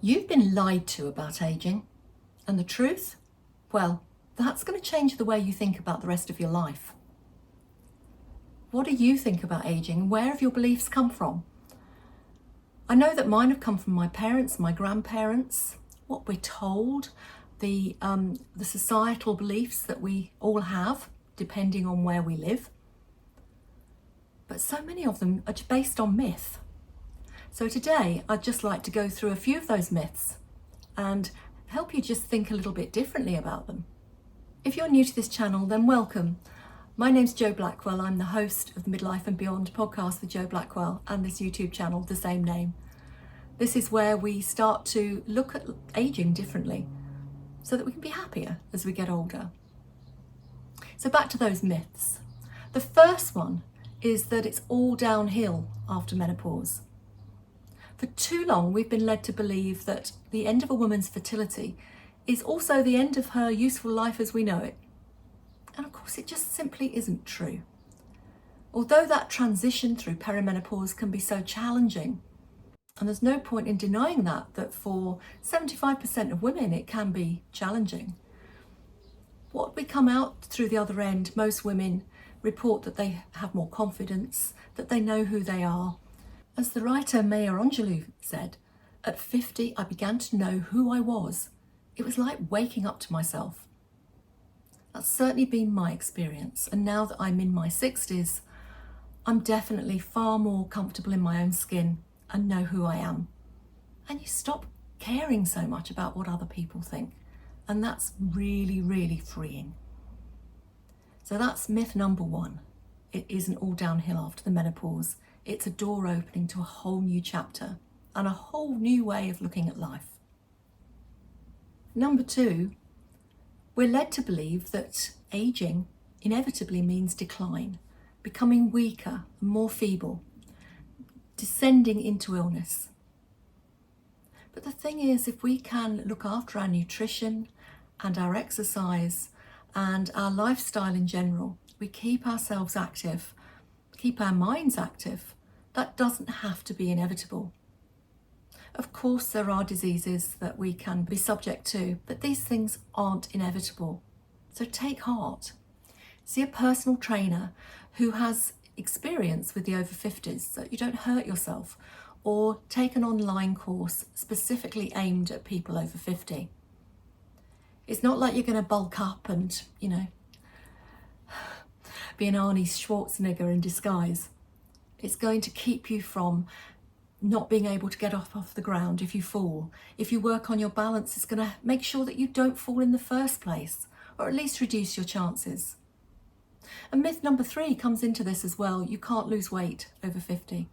You've been lied to about aging, and the truth? Well, that's going to change the way you think about the rest of your life. What do you think about aging? Where have your beliefs come from? I know that mine have come from my parents, my grandparents, what we're told, the societal beliefs that we all have, depending on where we live. But so many of them are based on myth. So today, I'd just like to go through a few of those myths and help you just think a little bit differently about them. If you're new to this channel, then welcome. My name's Jo Blackwell. I'm the host of the Midlife and Beyond podcast with Jo Blackwell and this YouTube channel, the same name. This is where we start to look at aging differently so that we can be happier as we get older. So back to those myths. The first one is that it's all downhill after menopause. For too long, we've been led to believe that the end of a woman's fertility is also the end of her useful life as we know it. And of course, it just simply isn't true. Although that transition through perimenopause can be so challenging, and there's no point in denying that for 75% of women it can be challenging. What we come out through the other end, most women report that they have more confidence, that they know who they are. As the writer Maya Angelou said, at 50 I began to know who I was. It was like waking up to myself. That's certainly been my experience, and now that I'm in my 60s, I'm definitely far more comfortable in my own skin and know who I am. And you stop caring so much about what other people think, and that's really, really freeing. So that's myth number one. It isn't all downhill after the menopause. It's a door opening to a whole new chapter and a whole new way of looking at life. Number two, we're led to believe that aging inevitably means decline, becoming weaker and more feeble, descending into illness. But the thing is, if we can look after our nutrition and our exercise and our lifestyle in general, we keep ourselves active, keep our minds active, that doesn't have to be inevitable. Of course, there are diseases that we can be subject to, but these things aren't inevitable. So take heart. See a personal trainer who has experience with the over 50s so that you don't hurt yourself, or take an online course specifically aimed at people over 50. It's not like you're going to bulk up and, be an Arnie Schwarzenegger in disguise. It's going to keep you from not being able to get off the ground if you fall. If you work on your balance, it's going to make sure that you don't fall in the first place, or at least reduce your chances. And myth number three comes into this as well. You can't lose weight over 50.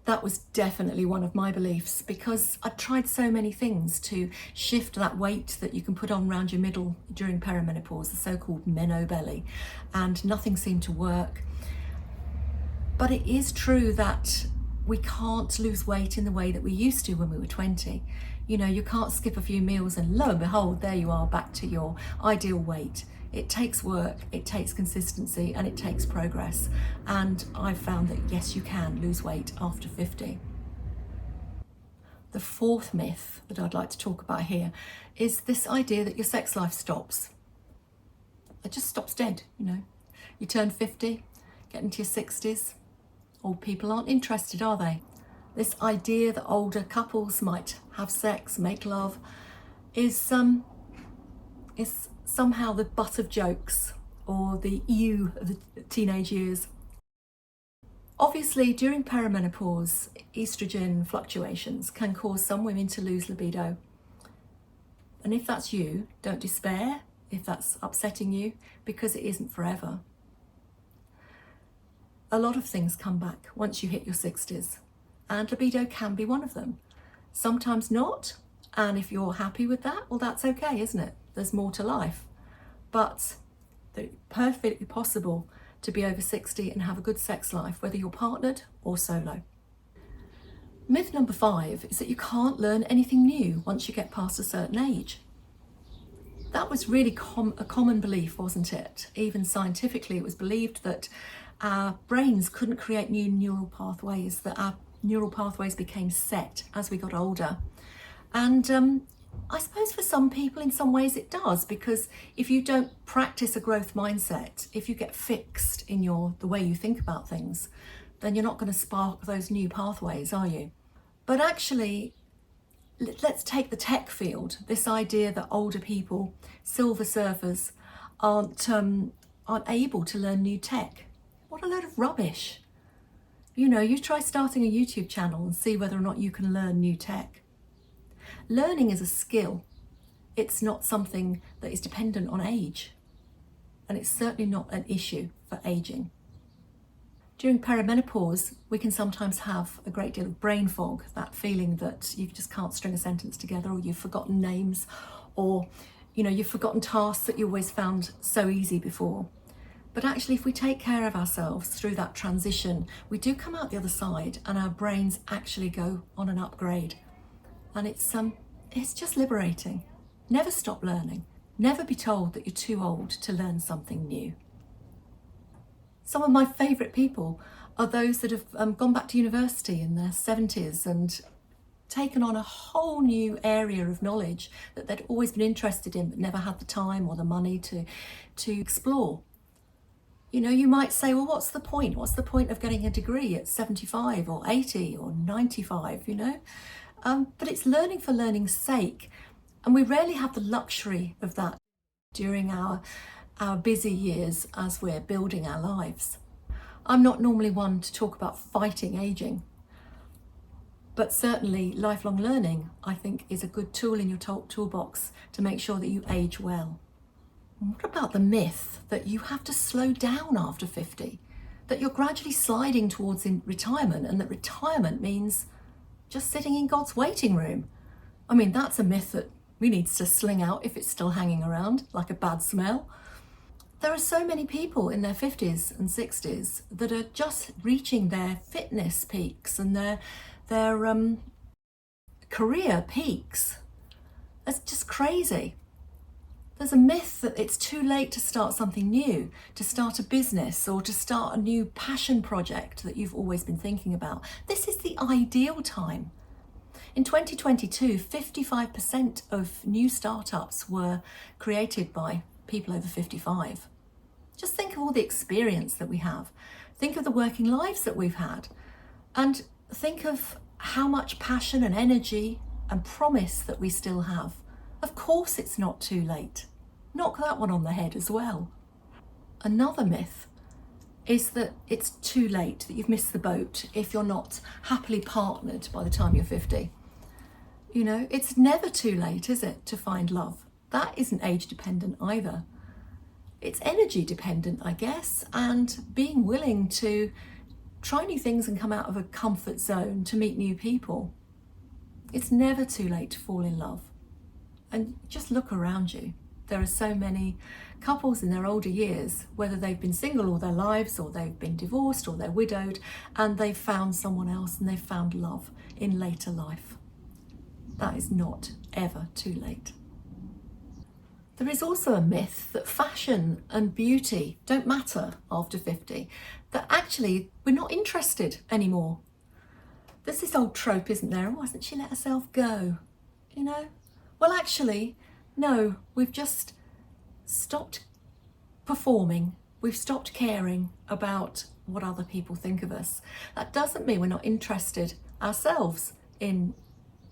That was definitely one of my beliefs, because I tried so many things to shift that weight that you can put on around your middle during perimenopause, the so-called meno belly, and nothing seemed to work. But it is true that we can't lose weight in the way that we used to when we were 20. You can't skip a few meals and lo and behold, there you are back to your ideal weight. It takes work, it takes consistency, and it takes progress. And I've found that yes, you can lose weight after 50. The fourth myth that I'd like to talk about here is this idea that your sex life stops. It just stops dead, You turn 50, get into your 60s, old people aren't interested, are they? This idea that older couples might have sex, make love, is somehow the butt of jokes, or the ewe of the teenage years. Obviously, during perimenopause, estrogen fluctuations can cause some women to lose libido. And if that's you, don't despair if that's upsetting you, because it isn't forever. A lot of things come back once you hit your 60s, and libido can be one of them. Sometimes not, and if you're happy with that, well, that's okay, isn't it? There's more to life. But it's perfectly possible to be over 60 and have a good sex life, whether you're partnered or solo. Myth number 5 is that you can't learn anything new once you get past a certain age. That was really a common belief, wasn't it? Even scientifically, it was believed that our brains couldn't create new neural pathways, that our neural pathways became set as we got older. And I suppose for some people, in some ways it does, because if you don't practice a growth mindset, if you get fixed in the way you think about things, then you're not going to spark those new pathways, are you? But actually, let's take the tech field, this idea that older people, silver surfers, aren't able to learn new tech. What a load of rubbish. You know, you try starting a YouTube channel and see whether or not you can learn new tech. Learning is a skill. It's not something that is dependent on age. And it's certainly not an issue for aging. During perimenopause, we can sometimes have a great deal of brain fog, that feeling that you just can't string a sentence together, or you've forgotten names, or you've forgotten tasks that you always found so easy before. But actually, if we take care of ourselves through that transition, we do come out the other side and our brains actually go on an upgrade. And it's just liberating. Never stop learning. Never be told that you're too old to learn something new. Some of my favourite people are those that have gone back to university in their 70s and taken on a whole new area of knowledge that they'd always been interested in but never had the time or the money to explore. You might say, well, what's the point? What's the point of getting a degree at 75 or 80 or 95, But it's learning for learning's sake. And we rarely have the luxury of that during our busy years as we're building our lives. I'm not normally one to talk about fighting aging, but certainly lifelong learning, I think, is a good tool in your toolbox to make sure that you age well. And what about the myth that you have to slow down after 50? That you're gradually sliding towards retirement, and that retirement means just sitting in God's waiting room? I mean, that's a myth that we need to sling out if it's still hanging around like a bad smell. There are so many people in their 50s and 60s that are just reaching their fitness peaks and their career peaks. That's just crazy. There's a myth that it's too late to start something new, to start a business or to start a new passion project that you've always been thinking about. This is the ideal time. In 2022, 55% of new startups were created by people over 55. Just think of all the experience that we have. Think of the working lives that we've had. And think of how much passion and energy and promise that we still have. Of course it's not too late. Knock that one on the head as well. Another myth is that it's too late, that you've missed the boat if you're not happily partnered by the time you're 50. It's never too late, is it, to find love? That isn't age dependent either. It's energy dependent, I guess, and being willing to try new things and come out of a comfort zone to meet new people. It's never too late to fall in love. And just look around you. There are so many couples in their older years, whether they've been single all their lives or they've been divorced or they're widowed, and they've found someone else and they've found love in later life. That is not ever too late. There is also a myth that fashion and beauty don't matter after 50, that actually we're not interested anymore. There's this old trope, isn't there? Oh, hasn't she let herself go? Well, actually, no, we've just stopped performing. We've stopped caring about what other people think of us. That doesn't mean we're not interested ourselves in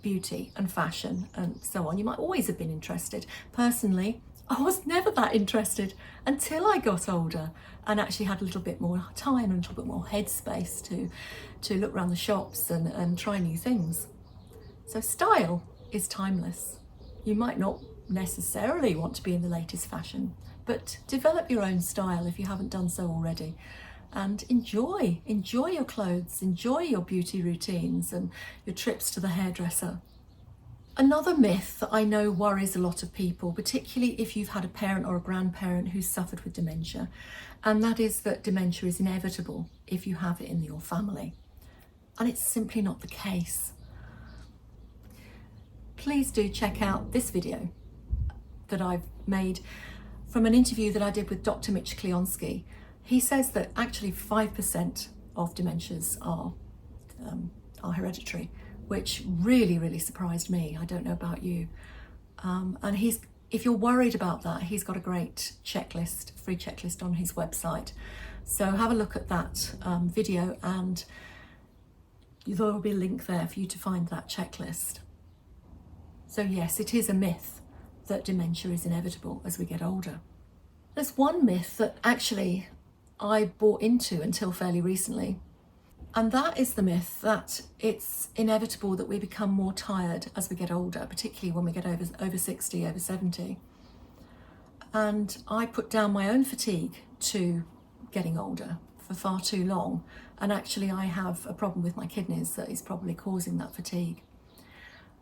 beauty and fashion and so on. You might always have been interested. Personally, I was never that interested until I got older and actually had a little bit more time and a little bit more headspace to look around the shops and try new things. So style is timeless. You might not necessarily want to be in the latest fashion, but develop your own style if you haven't done so already. And enjoy your clothes, enjoy your beauty routines and your trips to the hairdresser. Another myth that I know worries a lot of people, particularly if you've had a parent or a grandparent who's suffered with dementia, and that is that dementia is inevitable if you have it in your family. And it's simply not the case. Please do check out this video that I've made from an interview that I did with Dr. Mitch Kleonsky. He says that actually 5% of dementias are hereditary, which really, really surprised me. I don't know about you. And if you're worried about that, he's got a great checklist, free checklist on his website. So have a look at that video, and there will be a link there for you to find that checklist. So yes, it is a myth that dementia is inevitable as we get older. There's one myth that actually I bought into until fairly recently, and that is the myth that it's inevitable that we become more tired as we get older, particularly when we get over 60, over 70. And I put down my own fatigue to getting older for far too long, and actually I have a problem with my kidneys that is probably causing that fatigue.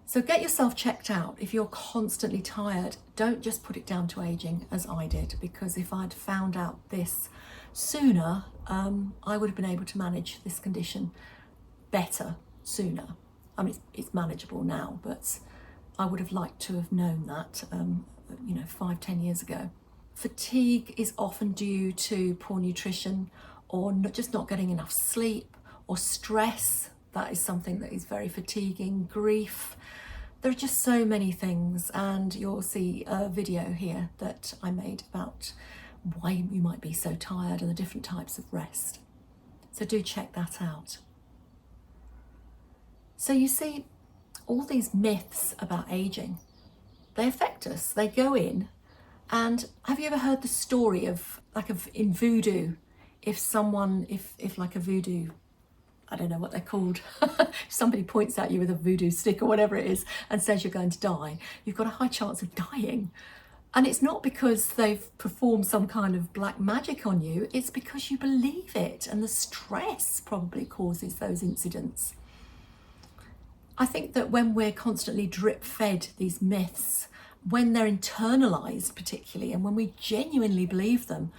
So get yourself checked out. If you're constantly tired, don't just put it down to aging as I did, because if I'd found out this sooner, I would have been able to manage this condition better sooner. I mean, it's manageable now, but I would have liked to have known that 5-10 years ago. Fatigue is often due to poor nutrition, or just not getting enough sleep, or stress. That is something that is very fatiguing. Grief. There are just so many things, and you'll see a video here that I made about why you might be so tired and the different types of rest. So do check that out. So you see, all these myths about aging, they affect us. They go in. And have you ever heard the story of in voodoo, if like a voodoo, I don't know what they're called, somebody points at you with a voodoo stick or whatever it is and says you're going to die, you've got a high chance of dying. And it's not because they've performed some kind of black magic on you, it's because you believe it, and the stress probably causes those incidents. I think that when we're constantly drip-fed these myths, when they're internalized particularly, and when we genuinely believe them,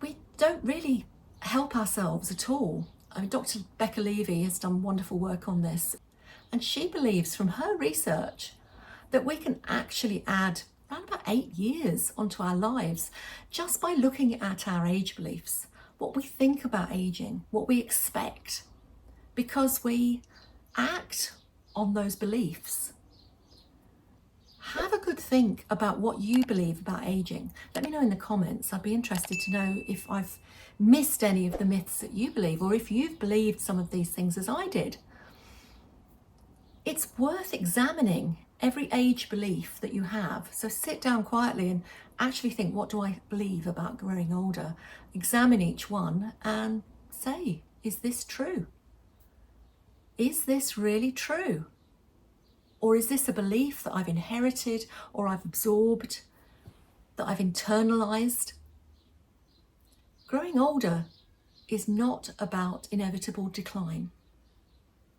we don't really help ourselves at all. I mean, Dr. Bbecause has done wonderful work on this, and she believes from her research that we can actually add around about 8 years onto our lives just by looking at our age beliefs, what we think about aging, what we expect, because we act on those beliefs. Have a good think about what you believe about aging. Let me know in the comments. I'd be interested to know if I've missed any of the myths that you believe, or if you've believed some of these things as I did. It's worth examining every age belief that you have. So sit down quietly and actually think, what do I believe about growing older? Examine each one and say, is this true? Is this really true? Or is this a belief that I've inherited, or I've absorbed, that I've internalized? Growing older is not about inevitable decline.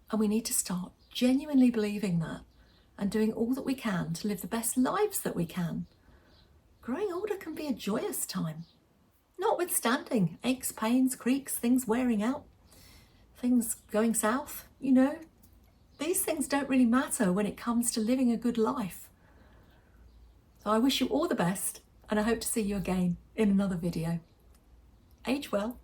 And we need to start genuinely believing that and doing all that we can to live the best lives that we can. Growing older can be a joyous time, notwithstanding aches, pains, creaks, things wearing out, things going south, These things don't really matter when it comes to living a good life. So I wish you all the best, and I hope to see you again in another video. Age well.